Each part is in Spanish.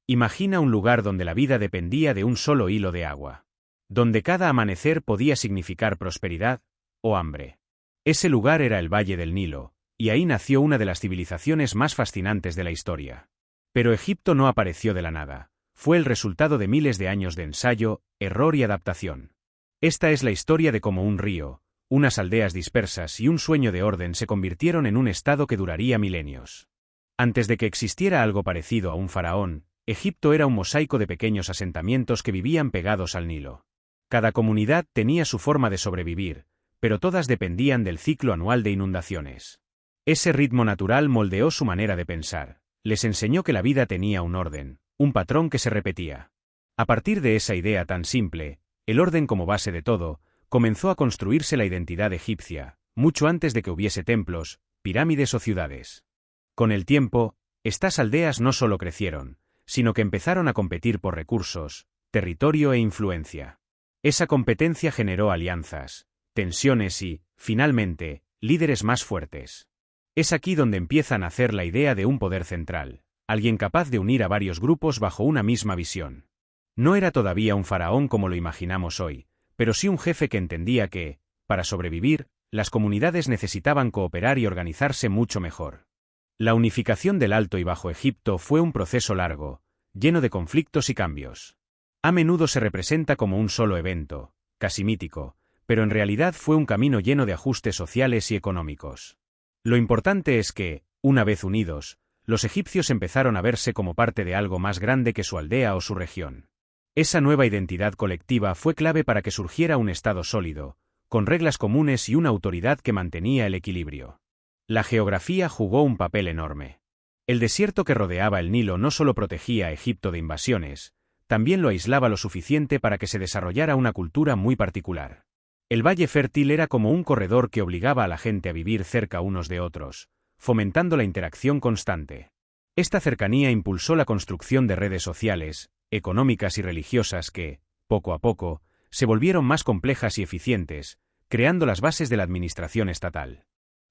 Imagina un lugar donde la vida dependía de un solo hilo de agua. Donde cada amanecer podía significar prosperidad o hambre. Ese lugar era el Valle del Nilo, y ahí nació una de las civilizaciones más fascinantes de la historia. Pero Egipto no apareció de la nada. Fue el resultado de miles de años de ensayo, error y adaptación. Esta es la historia de cómo un río, unas aldeas dispersas y un sueño de orden se convirtieron en un estado que duraría milenios. Antes de que existiera algo parecido a un faraón, Egipto era un mosaico de pequeños asentamientos que vivían pegados al Nilo. Cada comunidad tenía su forma de sobrevivir, pero todas dependían del ciclo anual de inundaciones. Ese ritmo natural moldeó su manera de pensar, les enseñó que la vida tenía un orden, un patrón que se repetía. A partir de esa idea tan simple, el orden como base de todo, comenzó a construirse la identidad egipcia, mucho antes de que hubiese templos, pirámides o ciudades. Con el tiempo, estas aldeas no solo crecieron, sino que empezaron a competir por recursos, territorio e influencia. Esa competencia generó alianzas, tensiones y, finalmente, líderes más fuertes. Es aquí donde empieza a nacer la idea de un poder central, alguien capaz de unir a varios grupos bajo una misma visión. No era todavía un faraón como lo imaginamos hoy, pero sí un jefe que entendía que, para sobrevivir, las comunidades necesitaban cooperar y organizarse mucho mejor. La unificación del Alto y Bajo Egipto fue un proceso largo, lleno de conflictos y cambios. A menudo se representa como un solo evento, casi mítico, pero en realidad fue un camino lleno de ajustes sociales y económicos. Lo importante es que, una vez unidos, los egipcios empezaron a verse como parte de algo más grande que su aldea o su región. Esa nueva identidad colectiva fue clave para que surgiera un Estado sólido, con reglas comunes y una autoridad que mantenía el equilibrio. La geografía jugó un papel enorme. El desierto que rodeaba el Nilo no solo protegía a Egipto de invasiones, también lo aislaba lo suficiente para que se desarrollara una cultura muy particular. El valle fértil era como un corredor que obligaba a la gente a vivir cerca unos de otros, fomentando la interacción constante. Esta cercanía impulsó la construcción de redes sociales, económicas y religiosas que, poco a poco, se volvieron más complejas y eficientes, creando las bases de la administración estatal.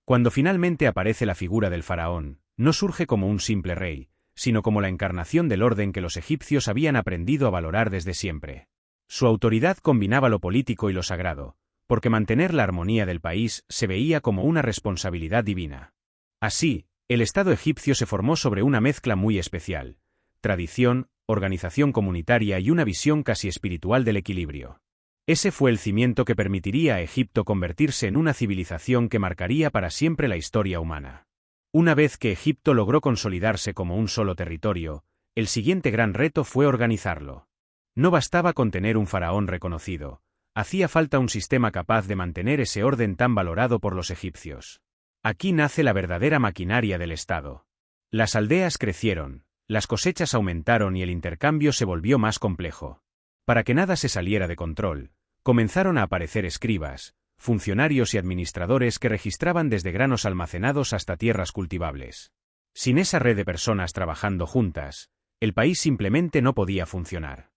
Cuando finalmente aparece la figura del faraón, no surge como un simple rey, sino como la encarnación del orden que los egipcios habían aprendido a valorar desde siempre. Su autoridad combinaba lo político y lo sagrado, porque mantener la armonía del país se veía como una responsabilidad divina. Así, el Estado egipcio se formó sobre una mezcla muy especial: tradición, organización comunitaria y una visión casi espiritual del equilibrio. Ese fue el cimiento que permitiría a Egipto convertirse en una civilización que marcaría para siempre la historia humana. Una vez que Egipto logró consolidarse como un solo territorio, el siguiente gran reto fue organizarlo. No bastaba con tener un faraón reconocido, hacía falta un sistema capaz de mantener ese orden tan valorado por los egipcios. Aquí nace la verdadera maquinaria del Estado. Las aldeas crecieron, las cosechas aumentaron y el intercambio se volvió más complejo. Para que nada se saliera de control, comenzaron a aparecer escribas, funcionarios y administradores que registraban desde granos almacenados hasta tierras cultivables. Sin esa red de personas trabajando juntas, el país simplemente no podía funcionar.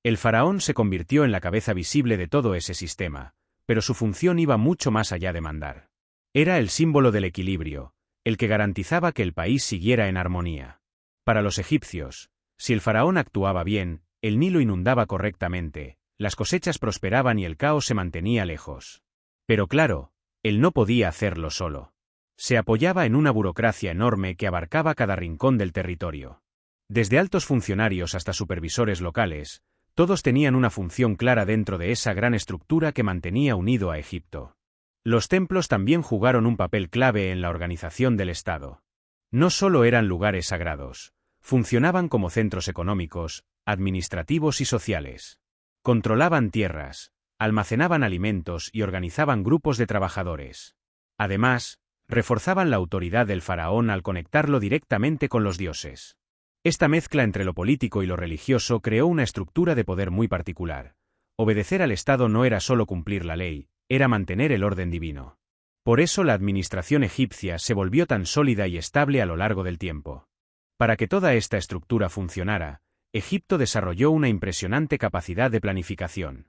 El faraón se convirtió en la cabeza visible de todo ese sistema, pero su función iba mucho más allá de mandar. Era el símbolo del equilibrio, el que garantizaba que el país siguiera en armonía. Para los egipcios, si el faraón actuaba bien, el Nilo inundaba correctamente, las cosechas prosperaban y el caos se mantenía lejos. Pero claro, él no podía hacerlo solo. Se apoyaba en una burocracia enorme que abarcaba cada rincón del territorio. Desde altos funcionarios hasta supervisores locales, todos tenían una función clara dentro de esa gran estructura que mantenía unido a Egipto. Los templos también jugaron un papel clave en la organización del Estado. No solo eran lugares sagrados, funcionaban como centros económicos, administrativos y sociales. Controlaban tierras, almacenaban alimentos y organizaban grupos de trabajadores. Además, reforzaban la autoridad del faraón al conectarlo directamente con los dioses. Esta mezcla entre lo político y lo religioso creó una estructura de poder muy particular. Obedecer al Estado no era solo cumplir la ley, era mantener el orden divino. Por eso la administración egipcia se volvió tan sólida y estable a lo largo del tiempo. Para que toda esta estructura funcionara, Egipto desarrolló una impresionante capacidad de planificación.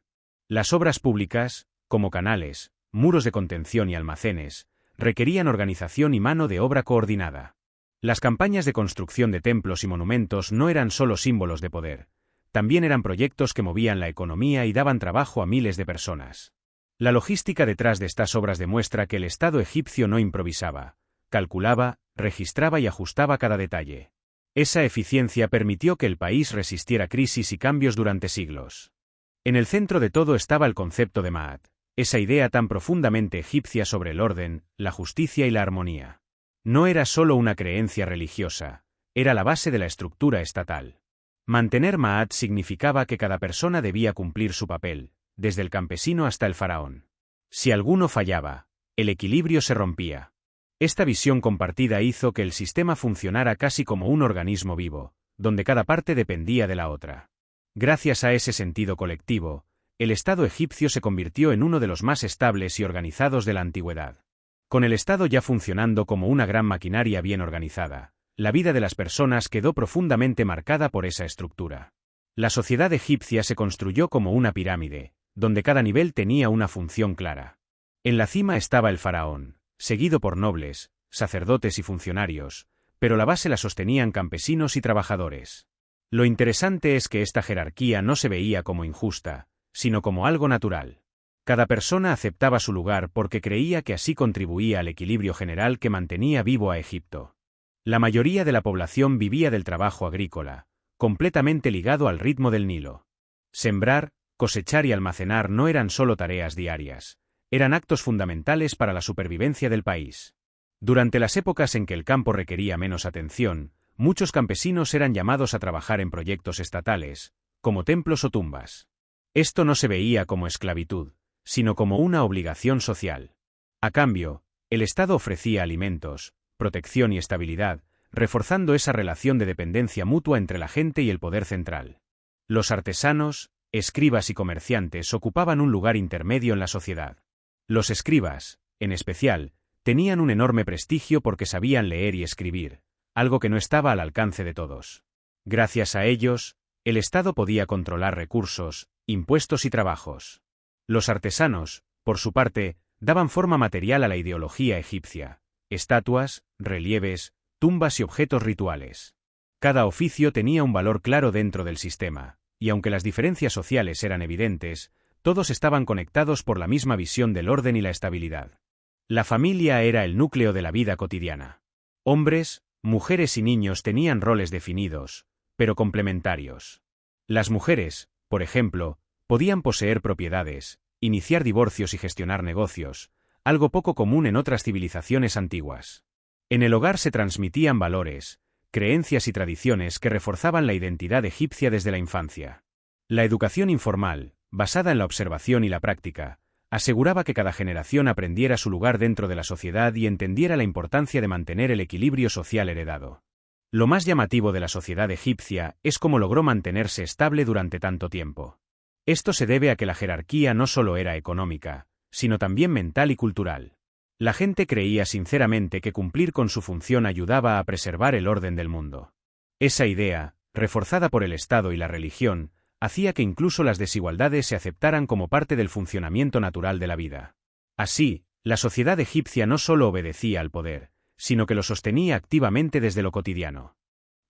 Las obras públicas, como canales, muros de contención y almacenes, requerían organización y mano de obra coordinada. Las campañas de construcción de templos y monumentos no eran solo símbolos de poder, también eran proyectos que movían la economía y daban trabajo a miles de personas. La logística detrás de estas obras demuestra que el Estado egipcio no improvisaba, calculaba, registraba y ajustaba cada detalle. Esa eficiencia permitió que el país resistiera crisis y cambios durante siglos. En el centro de todo estaba el concepto de Ma'at, esa idea tan profundamente egipcia sobre el orden, la justicia y la armonía. No era solo una creencia religiosa, era la base de la estructura estatal. Mantener Ma'at significaba que cada persona debía cumplir su papel, desde el campesino hasta el faraón. Si alguno fallaba, el equilibrio se rompía. Esta visión compartida hizo que el sistema funcionara casi como un organismo vivo, donde cada parte dependía de la otra. Gracias a ese sentido colectivo, el Estado egipcio se convirtió en uno de los más estables y organizados de la antigüedad. Con el Estado ya funcionando como una gran maquinaria bien organizada, la vida de las personas quedó profundamente marcada por esa estructura. La sociedad egipcia se construyó como una pirámide, donde cada nivel tenía una función clara. En la cima estaba el faraón, seguido por nobles, sacerdotes y funcionarios, pero la base la sostenían campesinos y trabajadores. Lo interesante es que esta jerarquía no se veía como injusta, sino como algo natural. Cada persona aceptaba su lugar porque creía que así contribuía al equilibrio general que mantenía vivo a Egipto. La mayoría de la población vivía del trabajo agrícola, completamente ligado al ritmo del Nilo. Sembrar, cosechar y almacenar no eran solo tareas diarias, eran actos fundamentales para la supervivencia del país. Durante las épocas en que el campo requería menos atención, muchos campesinos eran llamados a trabajar en proyectos estatales, como templos o tumbas. Esto no se veía como esclavitud, sino como una obligación social. A cambio, el Estado ofrecía alimentos, protección y estabilidad, reforzando esa relación de dependencia mutua entre la gente y el poder central. Los artesanos, escribas y comerciantes ocupaban un lugar intermedio en la sociedad. Los escribas, en especial, tenían un enorme prestigio porque sabían leer y escribir, algo que no estaba al alcance de todos. Gracias a ellos, el Estado podía controlar recursos, impuestos y trabajos. Los artesanos, por su parte, daban forma material a la ideología egipcia, estatuas, relieves, tumbas y objetos rituales. Cada oficio tenía un valor claro dentro del sistema, y aunque las diferencias sociales eran evidentes, todos estaban conectados por la misma visión del orden y la estabilidad. La familia era el núcleo de la vida cotidiana. Hombres, mujeres y niños tenían roles definidos, pero complementarios. Las mujeres, por ejemplo, podían poseer propiedades, iniciar divorcios y gestionar negocios, algo poco común en otras civilizaciones antiguas. En el hogar se transmitían valores, creencias y tradiciones que reforzaban la identidad egipcia desde la infancia. La educación informal, basada en la observación y la práctica, aseguraba que cada generación aprendiera su lugar dentro de la sociedad y entendiera la importancia de mantener el equilibrio social heredado. Lo más llamativo de la sociedad egipcia es cómo logró mantenerse estable durante tanto tiempo. Esto se debe a que la jerarquía no solo era económica, sino también mental y cultural. La gente creía sinceramente que cumplir con su función ayudaba a preservar el orden del mundo. Esa idea, reforzada por el Estado y la religión, hacía que incluso las desigualdades se aceptaran como parte del funcionamiento natural de la vida. Así, la sociedad egipcia no solo obedecía al poder, sino que lo sostenía activamente desde lo cotidiano.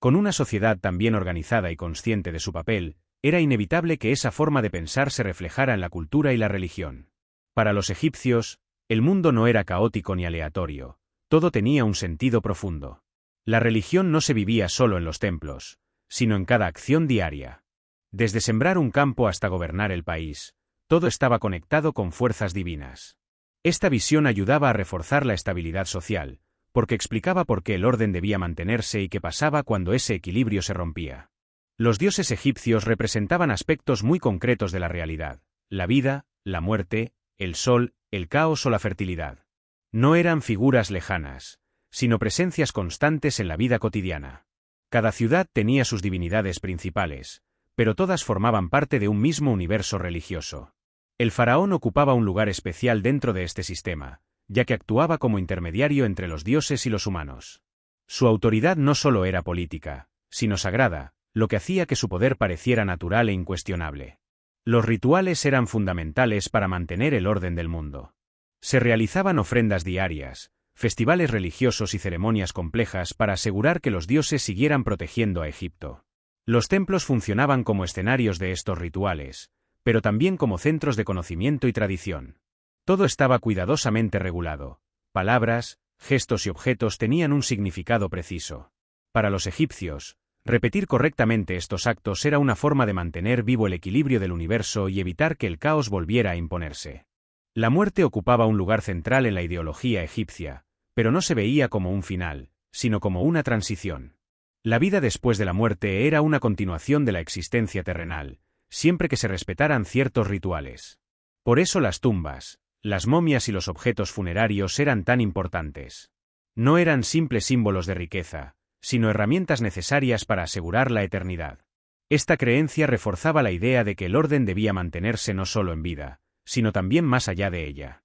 Con una sociedad tan bien organizada y consciente de su papel, era inevitable que esa forma de pensar se reflejara en la cultura y la religión. Para los egipcios, el mundo no era caótico ni aleatorio, todo tenía un sentido profundo. La religión no se vivía solo en los templos, sino en cada acción diaria. Desde sembrar un campo hasta gobernar el país, todo estaba conectado con fuerzas divinas. Esta visión ayudaba a reforzar la estabilidad social, porque explicaba por qué el orden debía mantenerse y qué pasaba cuando ese equilibrio se rompía. Los dioses egipcios representaban aspectos muy concretos de la realidad: la vida, la muerte, el sol, el caos o la fertilidad. No eran figuras lejanas, sino presencias constantes en la vida cotidiana. Cada ciudad tenía sus divinidades principales, pero todas formaban parte de un mismo universo religioso. El faraón ocupaba un lugar especial dentro de este sistema, ya que actuaba como intermediario entre los dioses y los humanos. Su autoridad no solo era política, sino sagrada, lo que hacía que su poder pareciera natural e incuestionable. Los rituales eran fundamentales para mantener el orden del mundo. Se realizaban ofrendas diarias, festivales religiosos y ceremonias complejas para asegurar que los dioses siguieran protegiendo a Egipto. Los templos funcionaban como escenarios de estos rituales, pero también como centros de conocimiento y tradición. Todo estaba cuidadosamente regulado. Palabras, gestos y objetos tenían un significado preciso. Para los egipcios, repetir correctamente estos actos era una forma de mantener vivo el equilibrio del universo y evitar que el caos volviera a imponerse. La muerte ocupaba un lugar central en la ideología egipcia, pero no se veía como un final, sino como una transición. La vida después de la muerte era una continuación de la existencia terrenal, siempre que se respetaran ciertos rituales. Por eso las tumbas, las momias y los objetos funerarios eran tan importantes. No eran simples símbolos de riqueza, sino herramientas necesarias para asegurar la eternidad. Esta creencia reforzaba la idea de que el orden debía mantenerse no solo en vida, sino también más allá de ella.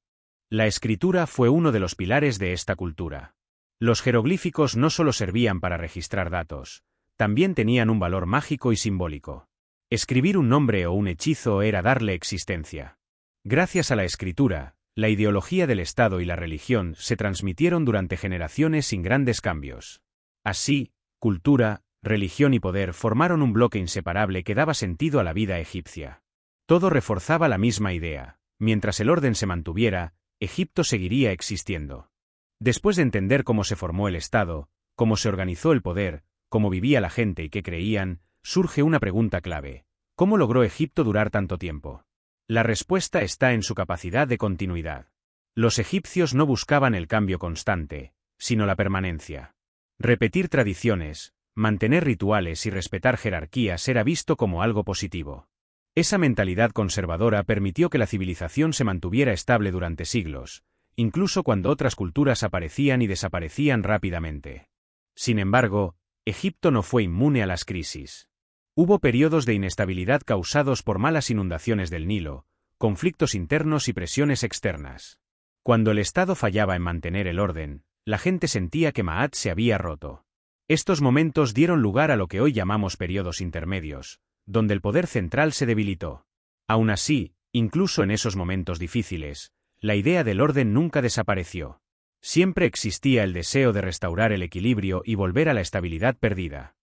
La escritura fue uno de los pilares de esta cultura. Los jeroglíficos no solo servían para registrar datos, también tenían un valor mágico y simbólico. Escribir un nombre o un hechizo era darle existencia. Gracias a la escritura, la ideología del Estado y la religión se transmitieron durante generaciones sin grandes cambios. Así, cultura, religión y poder formaron un bloque inseparable que daba sentido a la vida egipcia. Todo reforzaba la misma idea: mientras el orden se mantuviera, Egipto seguiría existiendo. Después de entender cómo se formó el Estado, cómo se organizó el poder, cómo vivía la gente y qué creían, surge una pregunta clave: ¿cómo logró Egipto durar tanto tiempo? La respuesta está en su capacidad de continuidad. Los egipcios no buscaban el cambio constante, sino la permanencia. Repetir tradiciones, mantener rituales y respetar jerarquías era visto como algo positivo. Esa mentalidad conservadora permitió que la civilización se mantuviera estable durante siglos, incluso cuando otras culturas aparecían y desaparecían rápidamente. Sin embargo, Egipto no fue inmune a las crisis. Hubo periodos de inestabilidad causados por malas inundaciones del Nilo, conflictos internos y presiones externas. Cuando el Estado fallaba en mantener el orden, la gente sentía que Maat se había roto. Estos momentos dieron lugar a lo que hoy llamamos periodos intermedios, donde el poder central se debilitó. Aún así, incluso en esos momentos difíciles, la idea del orden nunca desapareció. Siempre existía el deseo de restaurar el equilibrio y volver a la estabilidad perdida.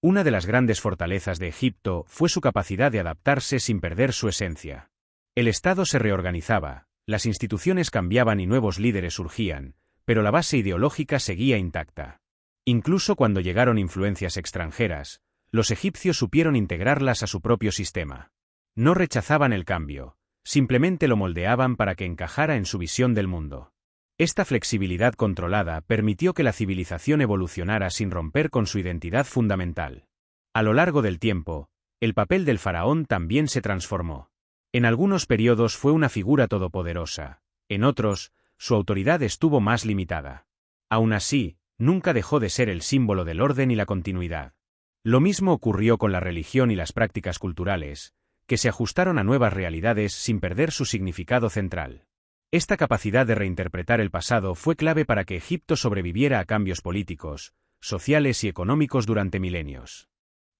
Una de las grandes fortalezas de Egipto fue su capacidad de adaptarse sin perder su esencia. El Estado se reorganizaba, las instituciones cambiaban y nuevos líderes surgían, pero la base ideológica seguía intacta. Incluso cuando llegaron influencias extranjeras, los egipcios supieron integrarlas a su propio sistema. No rechazaban el cambio, simplemente lo moldeaban para que encajara en su visión del mundo. Esta flexibilidad controlada permitió que la civilización evolucionara sin romper con su identidad fundamental. A lo largo del tiempo, el papel del faraón también se transformó. En algunos periodos fue una figura todopoderosa, en otros, su autoridad estuvo más limitada. Aún así, nunca dejó de ser el símbolo del orden y la continuidad. Lo mismo ocurrió con la religión y las prácticas culturales, que se ajustaron a nuevas realidades sin perder su significado central. Esta capacidad de reinterpretar el pasado fue clave para que Egipto sobreviviera a cambios políticos, sociales y económicos durante milenios.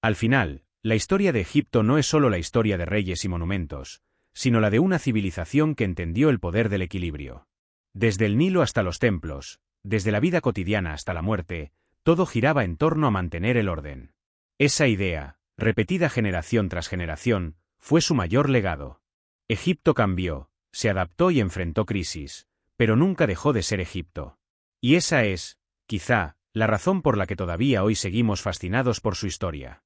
Al final, la historia de Egipto no es solo la historia de reyes y monumentos, sino la de una civilización que entendió el poder del equilibrio. Desde el Nilo hasta los templos, desde la vida cotidiana hasta la muerte, todo giraba en torno a mantener el orden. Esa idea, repetida generación tras generación, fue su mayor legado. Egipto cambió, se adaptó y enfrentó crisis, pero nunca dejó de ser Egipto. Y esa es, quizá, la razón por la que todavía hoy seguimos fascinados por su historia.